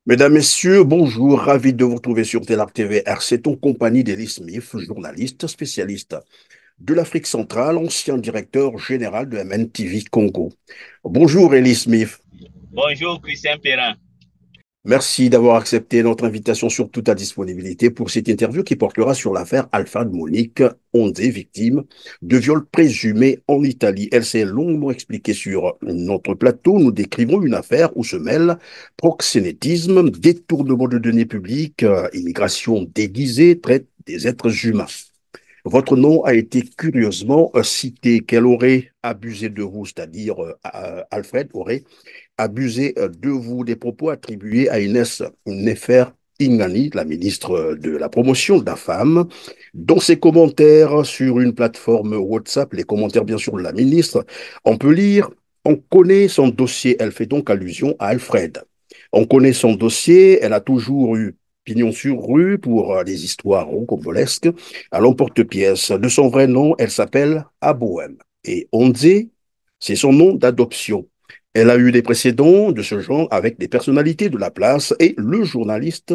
Mesdames, Messieurs, bonjour, ravi de vous retrouver sur Telar TV RC, en compagnie d'Elie Smith, journaliste spécialiste de l'Afrique centrale, ancien directeur général de MNTV Congo. Bonjour Elie Smith, Bonjour Christian Perrin. merci d'avoir accepté notre invitation sur toute ta disponibilité pour cette interview qui portera sur l'affaire Alpha de Monique Ondé, victime de viol présumé en Italie. Elle s'est longuement expliquée sur notre plateau. Nous décrivons une affaire où se mêlent proxénétisme, détournement de deniers publics, immigration déguisée, traite des êtres humains. Votre nom a été curieusement cité. Qu'elle aurait abusé de vous, c'est-à-dire Alfred aurait abusé de vous, des propos attribués à Inès Nefer Ingani, la ministre de la promotion de la femme. Dans ses commentaires sur une plateforme WhatsApp, les commentaires bien sûr de la ministre, on peut lire, on connaît son dossier, elle fait donc allusion à Alfred. On connaît son dossier, elle a toujours eu pignon sur rue pour des histoires rocambolesques à l'emporte-pièce. De son vrai nom, elle s'appelle Abouem. Et Ondé, c'est son nom d'adoption. Elle a eu des précédents de ce genre avec des personnalités de la place et le journaliste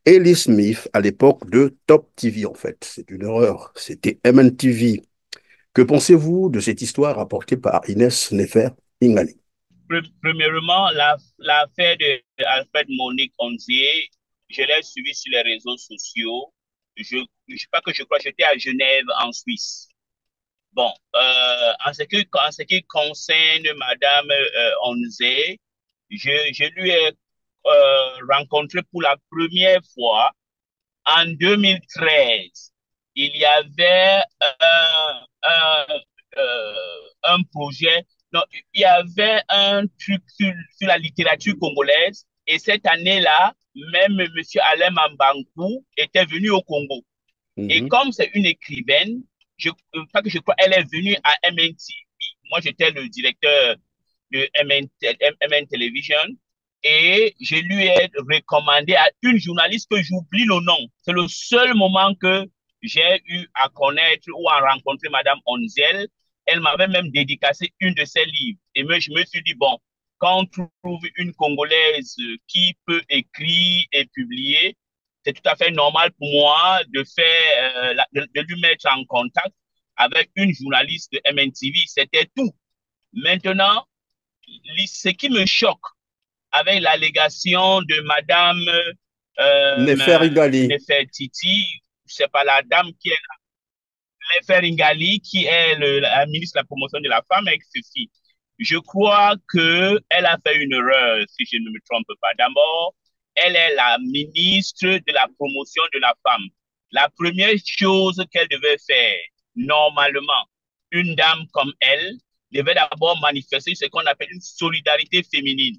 Ellie Smith à l'époque de Top TV en fait. C'est une erreur, c'était MNTV. Que pensez-vous de cette histoire rapportée par Inès Nefer Ingani? Premièrement, l'affaire de Alfred Monique Onzier, je l'ai suivi sur les réseaux sociaux. Je pas que je crois, j'étais à Genève, en Suisse. Bon, en ce qui concerne Madame Onzier, je lui ai rencontré pour la première fois en 2013. Il y avait un projet, non, il y avait un truc sur la littérature congolaise. Et cette année-là, même M. Alain Mambankou était venu au Congo. Et Mhm. comme c'est une écrivaine, pas que je crois, elle est venue à MNTV. Moi, j'étais le directeur de MN Television et je lui ai recommandé à une journaliste que j'oublie le nom. C'est le seul moment que j'ai eu à connaître ou à rencontrer Madame Onziel. Elle m'avait même dédicacé une de ses livres. Et moi, je me suis dit, bon, quand on trouve une Congolaise qui peut écrire et publier, c'est tout à fait normal pour moi de faire, de lui mettre en contact avec une journaliste de MNTV. C'était tout. Maintenant, ce qui me choque avec l'allégation de Madame Nefer Ingani. Nefertiti, c'est pas la dame qui est Nefer qui est la ministre de la promotion de la femme avec ceci. Je crois que elle a fait une erreur, si je ne me trompe pas. D'abord, elle est la ministre de la promotion de la femme. La première chose qu'elle devait faire, normalement, une dame comme elle devait d'abord manifester ce qu'on appelle une solidarité féminine.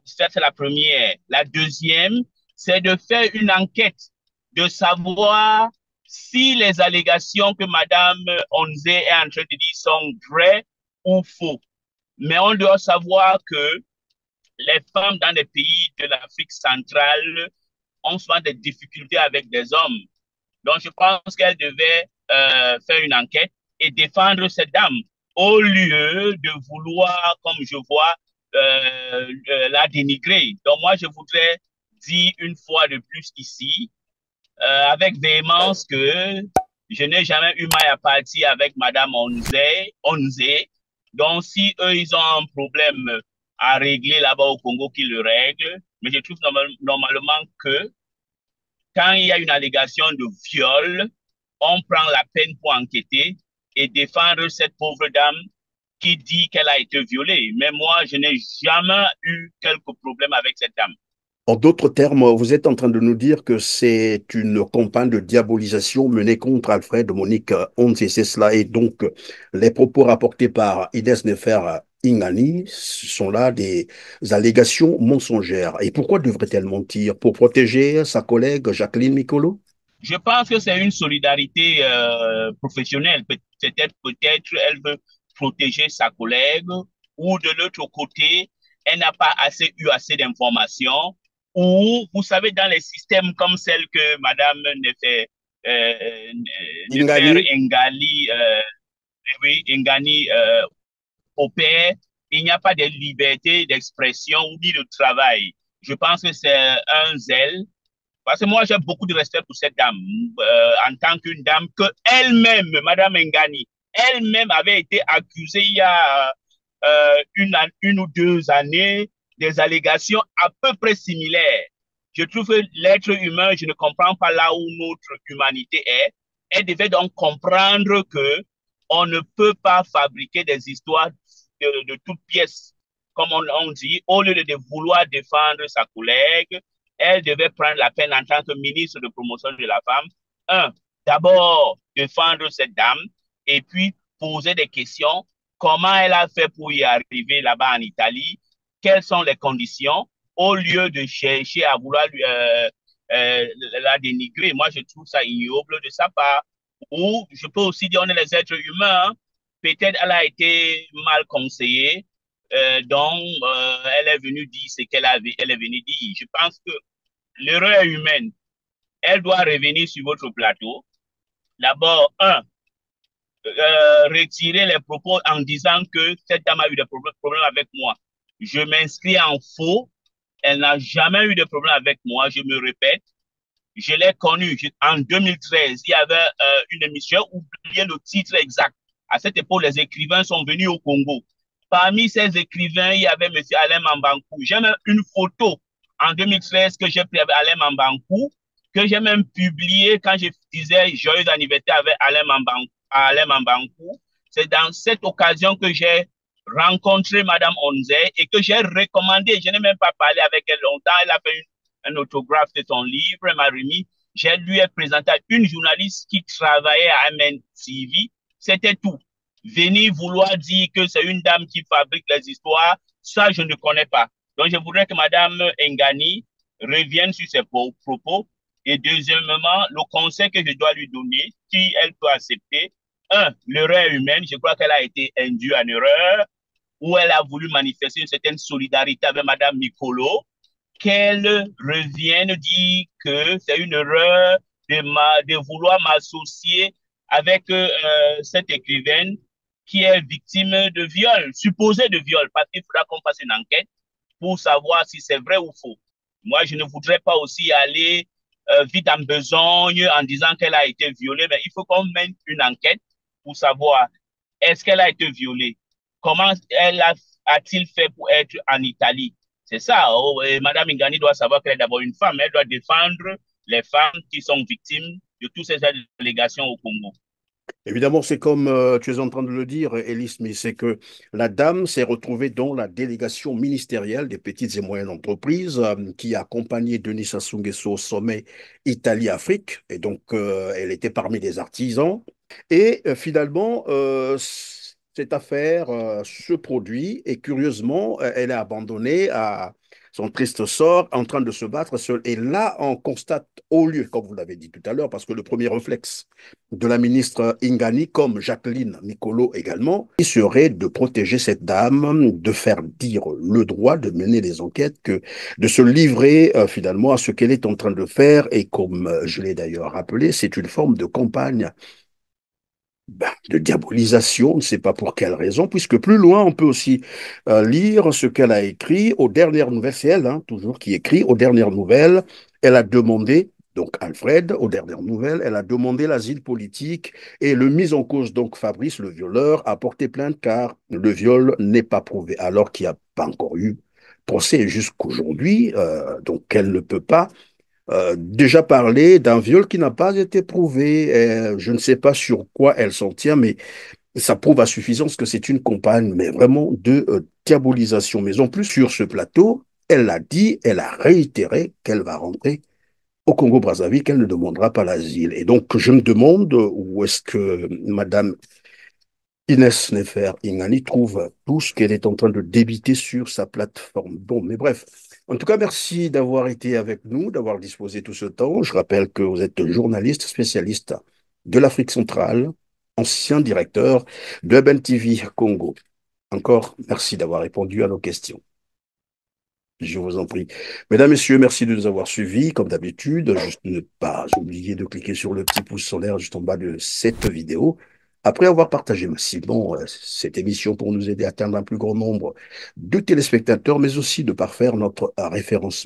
Ça, c'est la première. La deuxième, c'est de faire une enquête, de savoir si les allégations que Madame Onze est en train de dire sont vraies ou faux. Mais on doit savoir que les femmes dans les pays de l'Afrique centrale ont souvent des difficultés avec des hommes. Donc, je pense qu'elle devait faire une enquête et défendre cette dame au lieu de vouloir, comme je vois, la dénigrer. Donc, moi, je voudrais dire une fois de plus ici, avec véhémence, que je n'ai jamais eu mal à partir avec Madame Onze. Donc, si eux, ils ont un problème à régler là-bas au Congo, qu'ils le règlent. Mais je trouve normalement que quand il y a une allégation de viol, on prend la peine pour enquêter et défendre cette pauvre dame qui dit qu'elle a été violée. Mais moi, je n'ai jamais eu quelque problème avec cette dame. En d'autres termes, vous êtes en train de nous dire que c'est une campagne de diabolisation menée contre Alfred Monique Onzi, c'est cela. Et donc, les propos rapportés par Inès Nefer Ingani sont là des allégations mensongères. Et pourquoi devrait-elle mentir? Pour protéger sa collègue Jacqueline Mikolo? Je pense que c'est une solidarité professionnelle. Peut-être elle veut protéger sa collègue ou de l'autre côté, elle n'a pas assez d'informations ou, vous savez, dans les systèmes comme celle que Madame Ingani? Nefer Ngali, oui, Ngani opère, il n'y a pas de liberté d'expression ni de travail. Je pense que c'est un zèle. Parce que moi, j'ai beaucoup de respect pour cette dame, en tant qu'une dame que elle-même, Madame Ngani, elle-même avait été accusée il y a une ou deux années des allégations à peu près similaires. Je trouve que l'être humain, je ne comprends pas là où notre humanité est. Elle devait donc comprendre que on ne peut pas fabriquer des histoires de toutes pièces, comme on dit, au lieu de vouloir défendre sa collègue, elle devait prendre la peine en tant que ministre de promotion de la femme, un, d'abord défendre cette dame et puis poser des questions. Comment elle a fait pour y arriver là-bas en Italie? Quelles sont les conditions? Au lieu de chercher à vouloir la dénigrer, moi je trouve ça ignoble de sa part. Ou je peux aussi dire on est les êtres humains. Hein. Peut-être elle a été mal conseillée, donc elle est venue dire ce elle est venue dire. Je pense que l'erreur est humaine. Elle doit revenir sur votre plateau. D'abord, retirer les propos en disant que cette dame a eu des problèmes avec moi. Je m'inscris en faux. Elle n'a jamais eu de problème avec moi, je me répète. Je l'ai connue en 2013. Il y avait une émission, oubliez le titre exact. À cette époque, les écrivains sont venus au Congo. Parmi ces écrivains, il y avait M. Alain Mambankou. J'ai même une photo en 2013 que j'ai pris avec Alain Mambankou, que j'ai même publié quand je disais joyeux anniversaire avec Alain Mambankou. C'est dans cette occasion que j'ai rencontré Madame Onze et que j'ai recommandé. Je n'ai même pas parlé avec elle longtemps. Elle a fait un autographe de son livre, elle m'a remis. Je lui ai présenté à une journaliste qui travaillait à MNTV. C'était tout. Venir vouloir dire que c'est une dame qui fabrique les histoires, ça, je ne connais pas. Donc, je voudrais que Madame Ngani revienne sur ses propos. Et deuxièmement, le conseil que je dois lui donner, si elle peut accepter, un, l'erreur humaine, je crois qu'elle a été induite en erreur, où elle a voulu manifester une certaine solidarité avec Madame Nicolo, qu'elle revienne dire que c'est une erreur de vouloir m'associer avec cette écrivaine qui est victime de viol, supposé de viol, parce qu'il faudra qu'on fasse une enquête pour savoir si c'est vrai ou faux. Moi, je ne voudrais pas aussi aller vite en besogne en disant qu'elle a été violée, mais il faut qu'on mène une enquête pour savoir est-ce qu'elle a été violée, comment elle a-t-il fait pour être en Italie. C'est ça. Oh, et Madame Ngani doit savoir qu'elle est d'abord une femme. Elle doit défendre les femmes qui sont victimes de toutes ces allégations au Congo. Évidemment, c'est comme tu es en train de le dire, Elie Smith, c'est que la dame s'est retrouvée dans la délégation ministérielle des petites et moyennes entreprises qui a accompagné Denis Sassou Nguesso au sommet Italie-Afrique. Et donc, elle était parmi les artisans. Et finalement, cette affaire se produit et curieusement, elle est abandonnée à son triste sort, en train de se battre seule. Et là, on constate au lieu, comme vous l'avez dit tout à l'heure, parce que le premier réflexe de la ministre Ingani, comme Jacqueline Nicolo également, il serait de protéger cette dame, de faire dire le droit, de mener les enquêtes, que de se livrer finalement à ce qu'elle est en train de faire. Et comme je l'ai d'ailleurs rappelé, c'est une forme de campagne de diabolisation, on ne sait pas pour quelle raison, puisque plus loin, on peut aussi lire ce qu'elle a écrit aux dernières nouvelles. C'est elle, hein, toujours, qui écrit aux dernières nouvelles. Elle a demandé, donc Alfred, aux dernières nouvelles, elle a demandé l'asile politique et le mis en cause, donc Fabrice, le violeur, a porté plainte car le viol n'est pas prouvé, alors qu'il n'y a pas encore eu procès jusqu'aujourd'hui, donc elle ne peut pas déjà parlé d'un viol qui n'a pas été prouvé. Je ne sais pas sur quoi elle s'en tient, mais ça prouve à suffisance que c'est une campagne, mais vraiment de diabolisation. Mais en plus, sur ce plateau, elle a dit, elle a réitéré qu'elle va rentrer au Congo-Brazzaville, qu'elle ne demandera pas l'asile. Et donc, je me demande où est-ce que Madame Inès Nefer Ingani trouve tout ce qu'elle est en train de débiter sur sa plateforme. Bon, mais bref. En tout cas, merci d'avoir été avec nous, d'avoir disposé tout ce temps. Je rappelle que vous êtes journaliste spécialiste de l'Afrique centrale, ancien directeur de BNTV Congo. Encore, merci d'avoir répondu à nos questions. Je vous en prie. Mesdames, Messieurs, merci de nous avoir suivis. Comme d'habitude, juste ne pas oublier de cliquer sur le petit pouce solaire juste en bas de cette vidéo. Après avoir partagé massivement cette émission pour nous aider à atteindre un plus grand nombre de téléspectateurs, mais aussi de parfaire notre référencement.